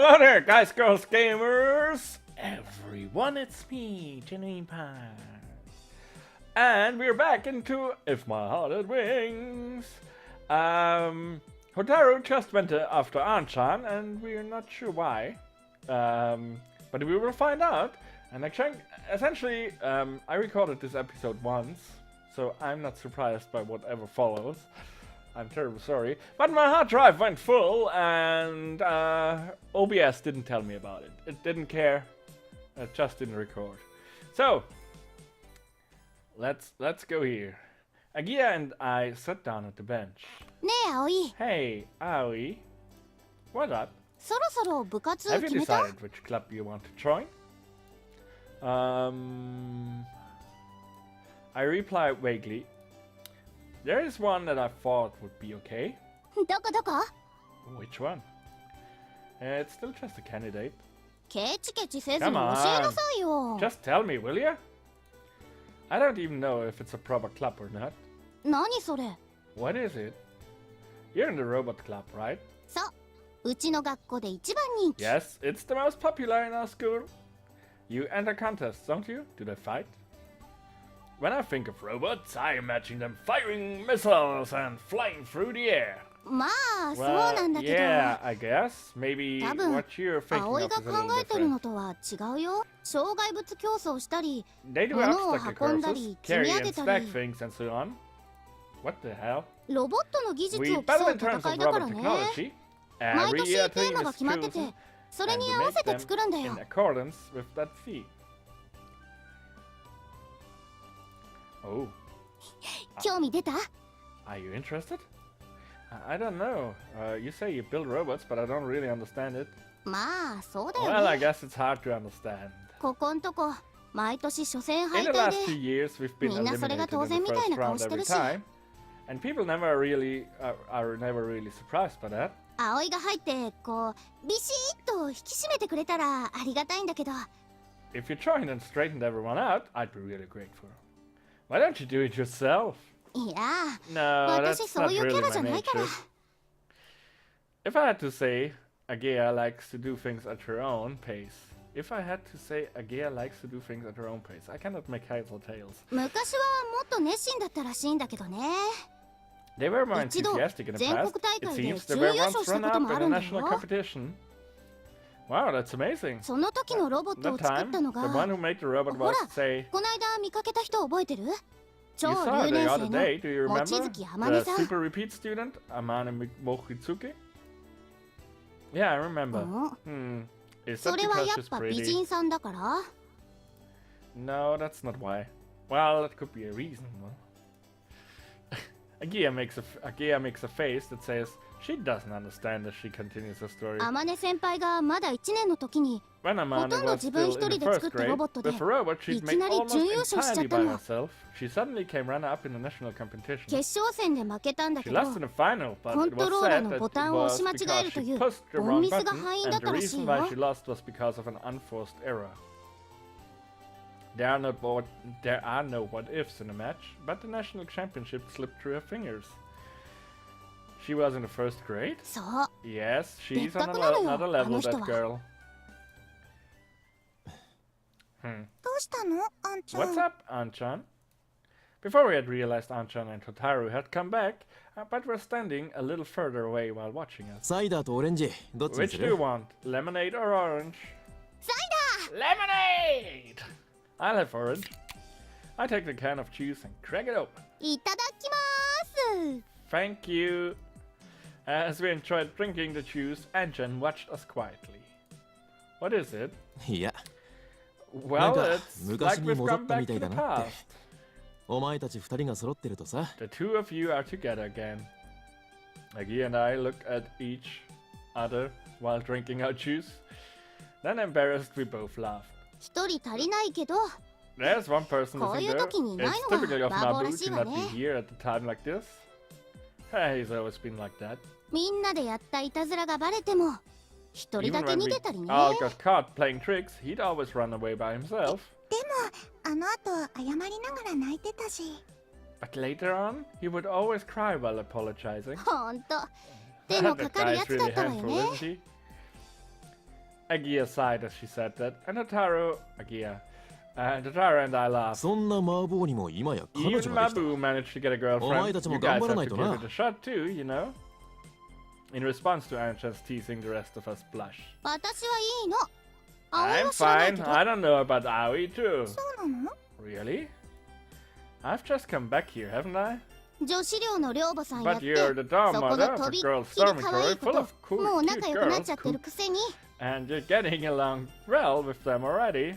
Hello there, guys, girls, gamers, everyone, it's me, GenuineParts. And we're back into If My Heart Had Wings. Hotaru just went after Anchan, and we're not sure why. But we will find out. And essentially, I recorded this episode once, so I'm not surprised by whatever follows. I'm terribly sorry, but my hard drive went full, and OBS didn't tell me about it. It didn't care. It just didn't record. So let's go here. Agia and I sat down at the bench. Aoi. Hey, Aoi. What up? Have you decided which club you want to join? I replied vaguely. There is one that I thought would be okay. Which one? It's still just a candidate. Come on, just tell me, will you? I don't even know if it's a proper club or not. What is it? You're in the robot club, right? Yes, it's the most popular in our school. You enter contests, don't you? Do they fight? When I think of robots, I imagine them firing missiles and flying through the air. Well, yeah, I guess. Maybe what you're thinking of is a little different. They do obstacle courses, carry and stack things and so on. What the hell? We battle in terms of robot technology. Every year a team is chosen, and we make them in accordance with that theme. Oh. Are you interested? I don't know. You say you build robots, but I don't really understand it. Well, I guess it's hard to understand. In the last 2 years, we've been eliminated in the first round every time, and people never really are never really surprised by that. If you joined and straightened everyone out, I'd be really grateful. Why don't you do it yourself? No, that's not really my nature. If I had to say, Agea likes to do things at her own pace. I cannot make heads or tails. They were more enthusiastic in the past. It seems they were once run-up in a national competition. Wow, that's amazing. That time, the one who made the robot was, say... You saw it the other day, do you remember? The super repeat student, Amane Mochizuki? Yeah, I remember. Is that because she's pretty? No, that's not why. Well, that could be a reason. Agia makes a face that says she doesn't understand as she continues her story. When Amane was still in the first grade, with a robot she'd made almost entirely by herself, she suddenly came runner-up in the national competition. She lost in the final, but it was said that it was because she pushed the wrong button, and the reason why she lost was because of an unforced error. There are no what-ifs in the match, but the national championship slipped through her fingers. She was in the first grade? Yes, she's on another level, that girl. What's up, Anchan? Before we had realized Anchan and Hotaru had come back, but were standing a little further away while watching us. Which do you want, lemonade or orange? Lemonade! I'll have orange. I take the can of juice and crack it open. Thank you. As we enjoyed drinking the juice, Anchan watched us quietly. What is it? Yeah. Well, it's like we've come back to the past. The two of you are together again. Agi and I looked at each other while drinking our juice. Then embarrassed, we both laughed. There's one person missing there. It's typical of Nabu to not be here at a time like this. Hey, he's always been like that. Even when we all got caught playing tricks, he'd always run away by himself. But later on, he would always cry while apologizing. That guy is really handful, isn't he? Agia sighed as she said that, and Hotaru and I laughed. Even Mabu managed to get a girlfriend. You guys have to give it a shot too, you know? In response to Anchan's teasing, the rest of us blush. I'm fine. I don't know about Aoi too. Really? I've just come back here, haven't I? But you're the dorm mother of a girls' dormitory full of cute girls. And you're getting along well with them already.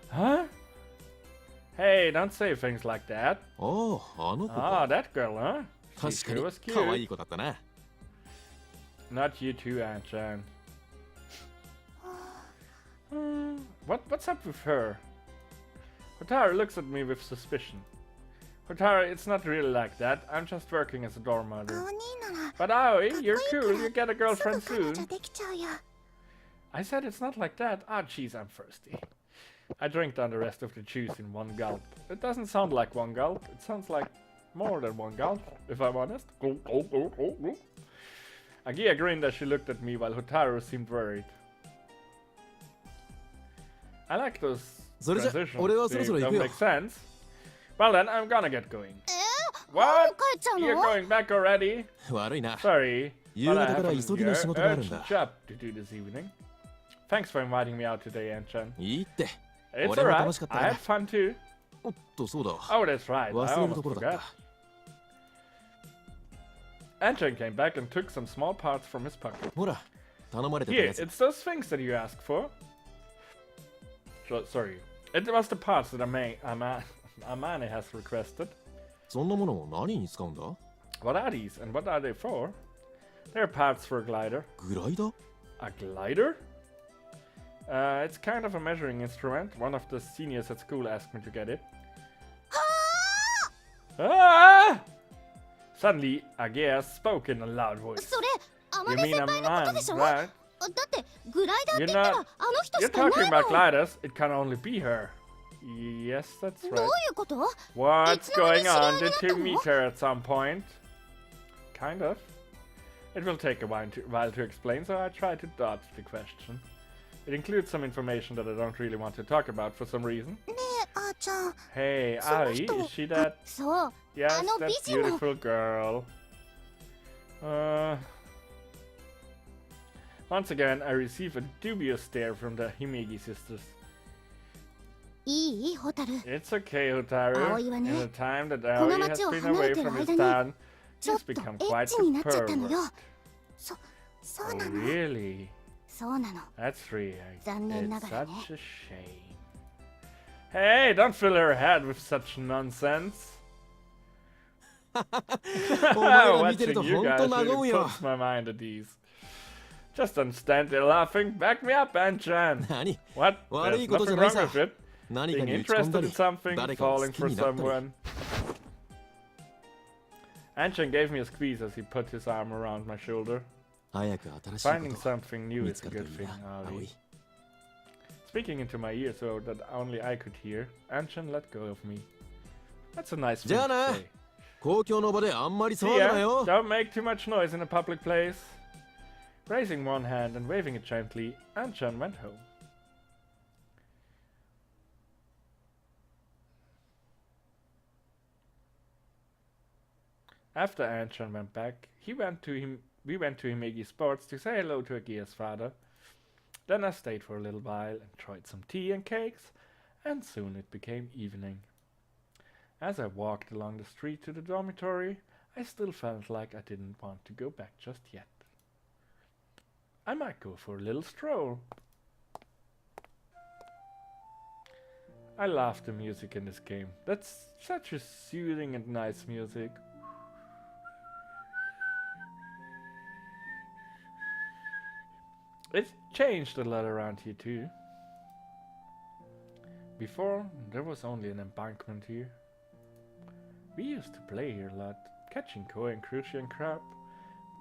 Huh? Hey, don't say things like that. Oh, that girl, huh? She sure was cute. Not you too, Anchan. What's up with her? Hotaru looks at me with suspicion. Hotaru, it's not really like that. I'm just working as a dorm mother. But Aoi, you're cool. You get a girlfriend soon. I said it's not like that. Ah, jeez, I'm thirsty. I drank down the rest of the juice in one gulp. It doesn't sound like one gulp. It sounds like more than one gulp, if I'm honest. Agia grinned as she looked at me while Hotaru seemed worried. I like those transitions. They don't make sense. Well then, I'm gonna get going. What? You're going back already? Sorry, but I have an urgent job to do this evening. Thanks for inviting me out today, Anchan. It's alright, I had fun too. Oh, that's right, I almost forgot. Anchan came back and took some small parts from his pocket. Here, it's those things that you asked for. Sorry, it was the parts that Amane has requested. What are these and what are they for? They're parts for a glider. A glider? It's kind of a measuring instrument. One of the seniors at school asked me to get it. Ah! Suddenly, Agia spoke in a loud voice. You mean a man, right? You're talking about gliders. It can only be her. Yes, that's right. What's going on? Did you meet her at some point? Kind of. It will take a while to explain, so I try to dodge the question. It includes some information that I don't really want to talk about for some reason. Hey, Aoi, is she that? Yes, that beautiful girl. Once again, I receive a dubious stare from the Himegi sisters. It's okay, Hotaru. In the time that Aoi has been away from his town, he's become quite a pervert. Oh, really? That's really... It's such a shame. Hey, don't fill her head with such nonsense. Watching you guys really puts my mind at ease. Just don't stand there laughing. Back me up, Anchan. What? There's nothing wrong with it. Being interested in something, falling for someone. Anchan gave me a squeeze as he put his arm around my shoulder. Finding something new is a good thing, Aoi. Speaking into my ear so that only I could hear, Anchan let go of me. That's a nice thing to say. See ya, don't make too much noise in a public place. Raising one hand and waving it gently, Anchan went home. After Anchan went back, we went to Himegi Sports to say hello to Agia's father. Then I stayed for a little while and tried some tea and cakes, and soon it became evening. As I walked along the street to the dormitory, I still felt like I didn't want to go back just yet. I might go for a little stroll. I love the music in this game. That's such a soothing and nice music. It's changed a lot around here too. Before, there was only an embankment here. We used to play here a lot, catching koi and cruci and crab,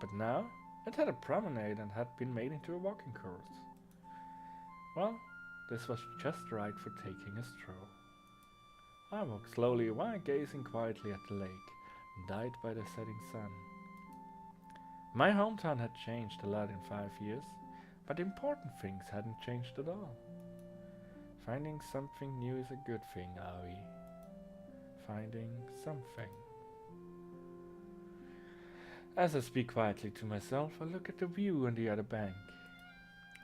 but now it had a promenade and had been made into a walking course. Well, this was just right for taking a stroll. I walked slowly while gazing quietly at the lake, dyed by the setting sun. My hometown had changed a lot in 5 years, But important things hadn't changed at all. Finding something new is a good thing, Aoi. Finding something. As I speak quietly to myself, I look at the view on the other bank.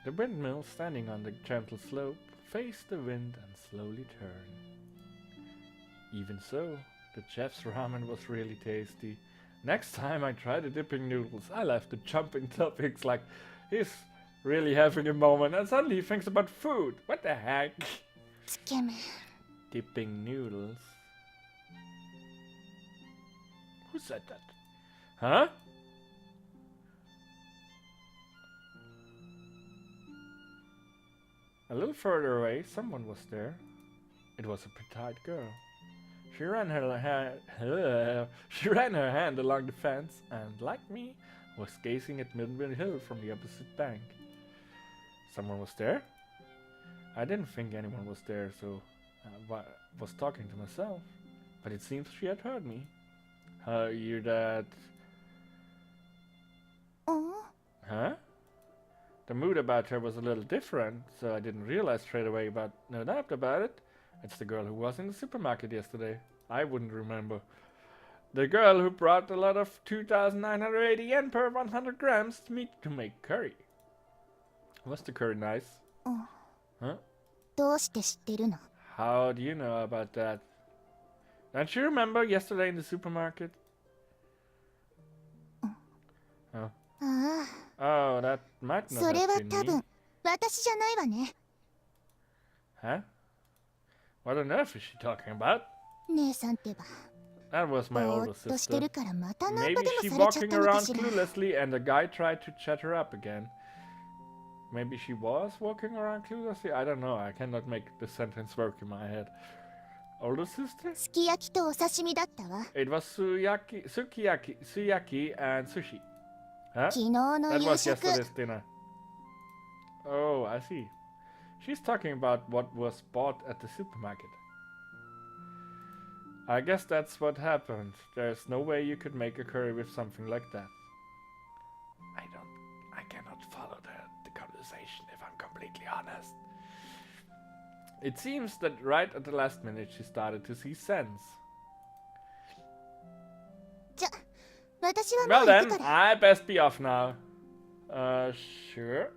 The windmill, standing on the gentle slope, faced the wind and slowly turned. Even so, the chef's ramen was really tasty. Next time I try the dipping noodles, I'll have to jump in topics like he's really having a moment and suddenly he thinks about food. What the heck? Dipping noodles? Who said that? Huh? A little further away, someone was there. It was a petite girl. She ran her hand along the fence and, like me, was gazing at Midway Hill from the opposite bank. Someone was there? I didn't think anyone was there, so I was talking to myself. But it seems she had heard me. You that... Huh? The mood about her was a little different, so I didn't realize straight away, but no doubt about it. It's the girl who was in the supermarket yesterday. I wouldn't remember. The girl who brought a lot of 2,980 yen per 100 grams meat to make curry. Was the curry nice? Huh? How do you know about that? Don't you remember yesterday in the supermarket? Oh. Oh, that might not have been me. Huh? What on earth is she talking about? That was my older sister. Maybe she walking around cluelessly and the guy tried to chat her up again. Maybe she was walking around cluelessly? I don't know, I cannot make the sentence work in my head. Older sister? It was sukiyaki and sushi. Huh? That was yesterday's dinner. Oh, I see. She's talking about what was bought at the supermarket. I guess that's what happened. There's no way you could make a curry with something like that. I cannot follow the conversation if I'm completely honest. It seems that right at the last minute she started to see sense. Well then, I best be off now. Sure.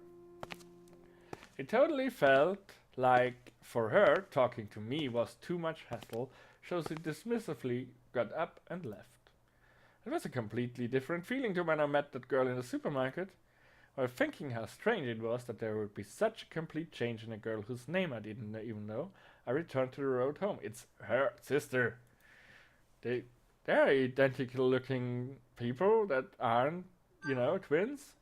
It totally felt like, for her, talking to me was too much hassle, so she dismissively got up and left. It was a completely different feeling to when I met that girl in the supermarket. While thinking how strange it was that there would be such a complete change in a girl whose name I didn't even know, I returned to the road home. It's her sister. They're identical looking people that aren't, twins.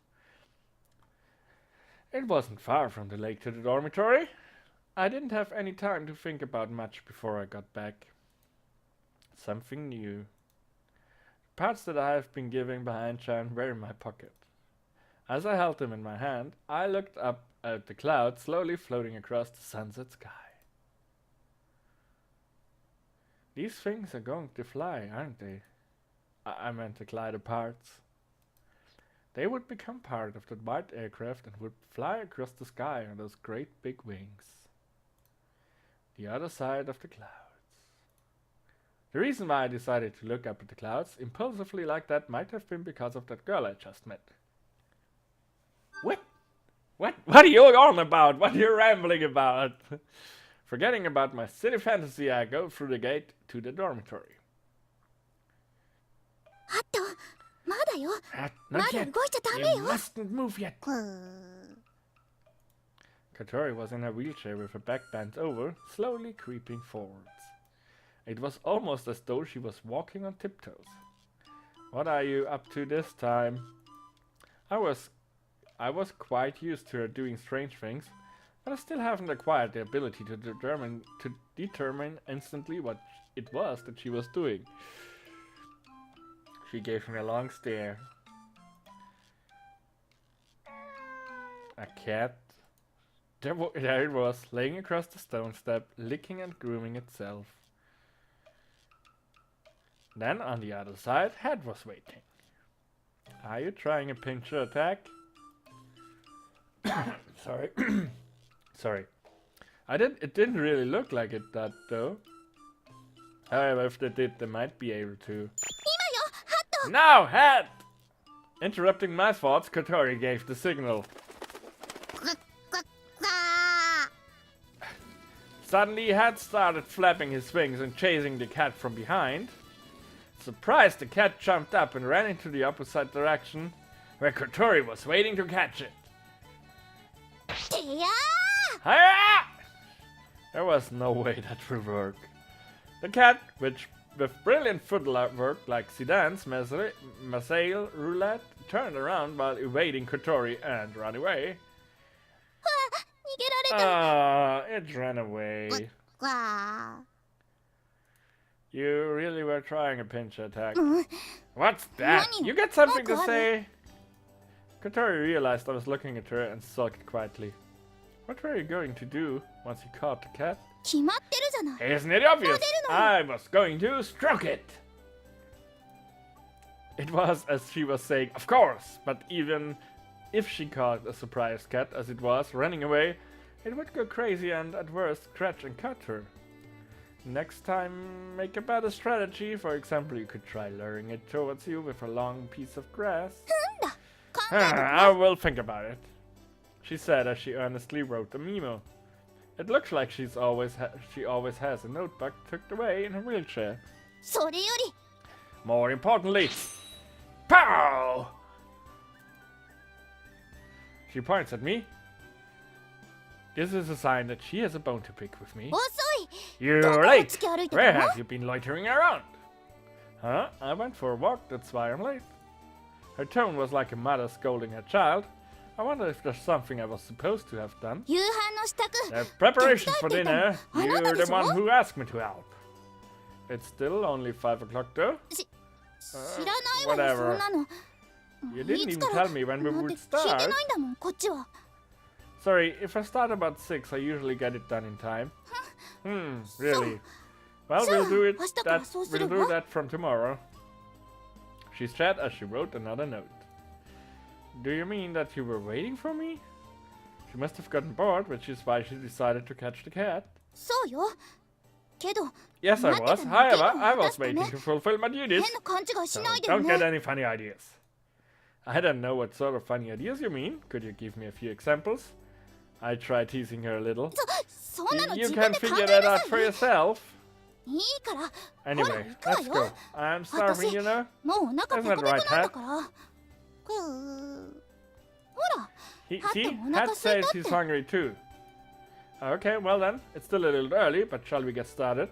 It wasn't far from the lake to the dormitory. I didn't have any time to think about much before I got back. Something new. The parts that I have been giving behind Chan were in my pocket. As I held them in my hand, I looked up at the clouds slowly floating across the sunset sky. These things are going to fly, aren't they? I meant the glider parts. They would become part of that white aircraft and would fly across the sky on those great big wings. The other side of the clouds. The reason why I decided to look up at the clouds impulsively like that might have been because of that girl I just met. What? What are you on about? What are you rambling about? Forgetting about my silly fantasy, I go through the gate to the dormitory. Not yet. You mustn't move yet. Katori was in a wheelchair with her back bent over, slowly creeping forwards. It was almost as though she was walking on tiptoes. What are you up to this time? I was quite used to her doing strange things, but I still haven't acquired the ability to determine instantly what it was that she was doing. She gave me a long stare. A cat? There it was, laying across the stone step, licking and grooming itself. Then on the other side, Head was waiting. Are you trying a pincher attack? Sorry. Sorry. It didn't really look like it that though. However, if they did, they might be able to. Now, hat! Interrupting my thoughts, Kotori gave the signal. Suddenly, Hat started flapping his wings and chasing the cat from behind. Surprised, the cat jumped up and ran into the opposite direction, where Kotori was waiting to catch it. Hiya! There was no way that would work. The cat, which with brilliant footwork like Zidane's Marseille roulette, turned around while evading Kotori and ran away. It ran away. You really were trying a pinch attack. What's that? You got something to say? Kotori realized I was looking at her and sulked quietly. What were you going to do once you caught the cat? Isn't it obvious? I was going to stroke it. It was as she was saying, of course, but even if she caught a surprised cat as it was running away, it would go crazy and at worst scratch and cut her. Next time, make a better strategy. For example, you could try luring it towards you with a long piece of grass. I will think about it, she said as she earnestly wrote a memo. It looks like she always has a notebook tucked away in her wheelchair. More importantly, pow! She points at me. This is a sign that she has a bone to pick with me. You're late! Where have you been loitering around? Huh? I went for a walk, that's why I'm late. Her tone was like a mother scolding her child. I wonder if there's something I was supposed to have done. The preparations for dinner. You're the one who asked me to help. It's still only 5 o'clock though. Whatever. You didn't even tell me when we would start. Sorry, if I start about 6, I usually get it done in time. Really? Well, we'll do that from tomorrow. She said as she wrote another note. Do you mean that you were waiting for me? She must have gotten bored, which is why she decided to catch the cat. Yes, I was. However, I was waiting to fulfill my duties. So don't get any funny ideas. I don't know what sort of funny ideas you mean. Could you give me a few examples? I tried teasing her a little. You can figure that out for yourself. Anyway, let's go. I'm starving, you know. Isn't that right, Hat? See, Hat says he's hungry too. Okay, well then, it's still a little early, but shall we get started?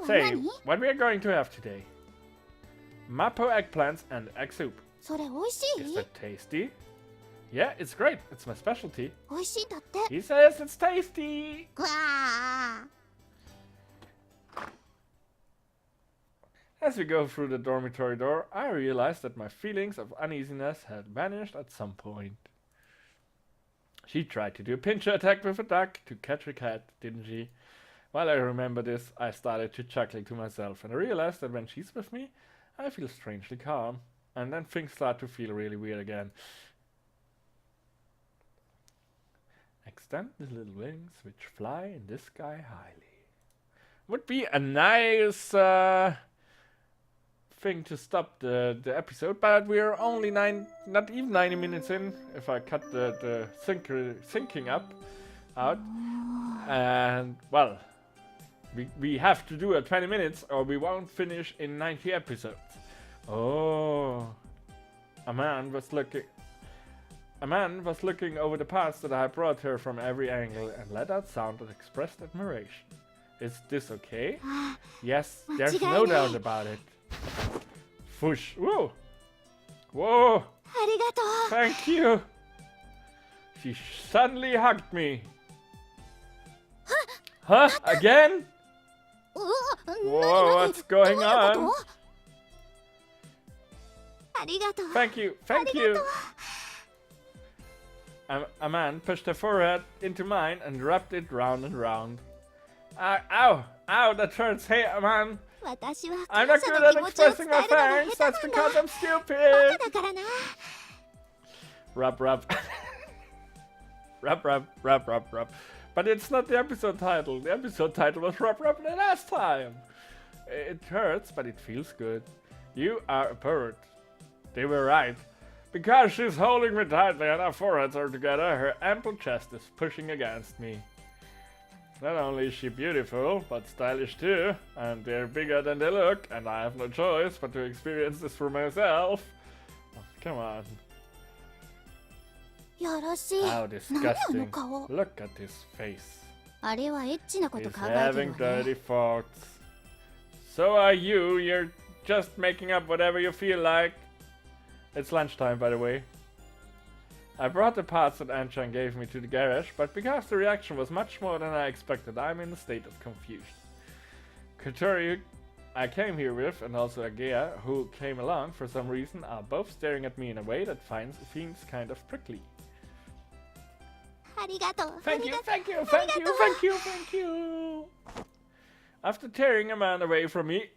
Say, what we are going to have today? Mapo eggplants and egg soup. Is that tasty? Yeah, it's great. It's my specialty. He says it's tasty. As we go through the dormitory door, I realize that my feelings of uneasiness had vanished at some point. She tried to do a pincher attack with a duck to catch a cat, didn't she? While I remember this, I started to chuckle to myself, and I realized that when she's with me, I feel strangely calm. And then things start to feel really weird again. Extend the little wings which fly in the sky highly. Would be a nice thing to stop the episode, but we're only not even 90 minutes in if I cut the syncing out. And well, we have to do it 20 minutes or we won't finish in 90 episodes. Oh, a man was looking over the parts that I brought her from every angle and let out sound that expressed admiration. Is this okay? Yes, there's no doubt about it. Fush. Whoa. Whoa. Thank you. She suddenly hugged me. Huh? Again? Whoa, what's going on? Thank you. Thank you. A man pushed her forehead into mine and wrapped it round and round. Ow! Ow, that hurts. Hey, man. I'm not good at expressing my thanks. That's because I'm stupid. Rub. Rub, rub, rub, rub, rub. But it's not the episode title. The episode title was Rub, rub the last time. It hurts, but it feels good. You are a pervert. They were right. Because she's holding me tightly and our foreheads are together, her ample chest is pushing against me. Not only is she beautiful, but stylish too, and they're bigger than they look, and I have no choice but to experience this for myself. Oh, come on. How disgusting. Look at his face. He's having dirty thoughts. So are you. You're just making up whatever you feel like. It's lunchtime, by the way. I brought the parts that Anchan gave me to the garage, but because the reaction was much more than I expected, I'm in a state of confusion. Kotori, I came here with, and also Agea, who came along for some reason, are both staring at me in a way that seems kind of prickly. Thank you, thank you, thank you, thank you, thank you! After tearing a man away from me,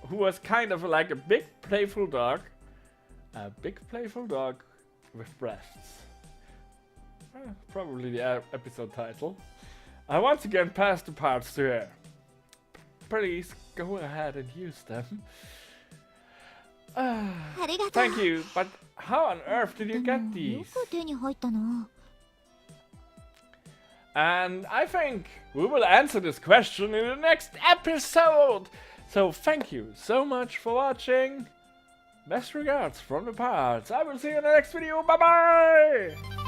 who was kind of like a big playful dog. A big playful dog with breasts. Probably the episode title. I once again passed the parts to her. Please go ahead and use them. Thank you, but how on earth did you get these? And I think we will answer this question in the next episode. So thank you so much for watching. Best regards from the parts. I will see you in the next video. Bye bye!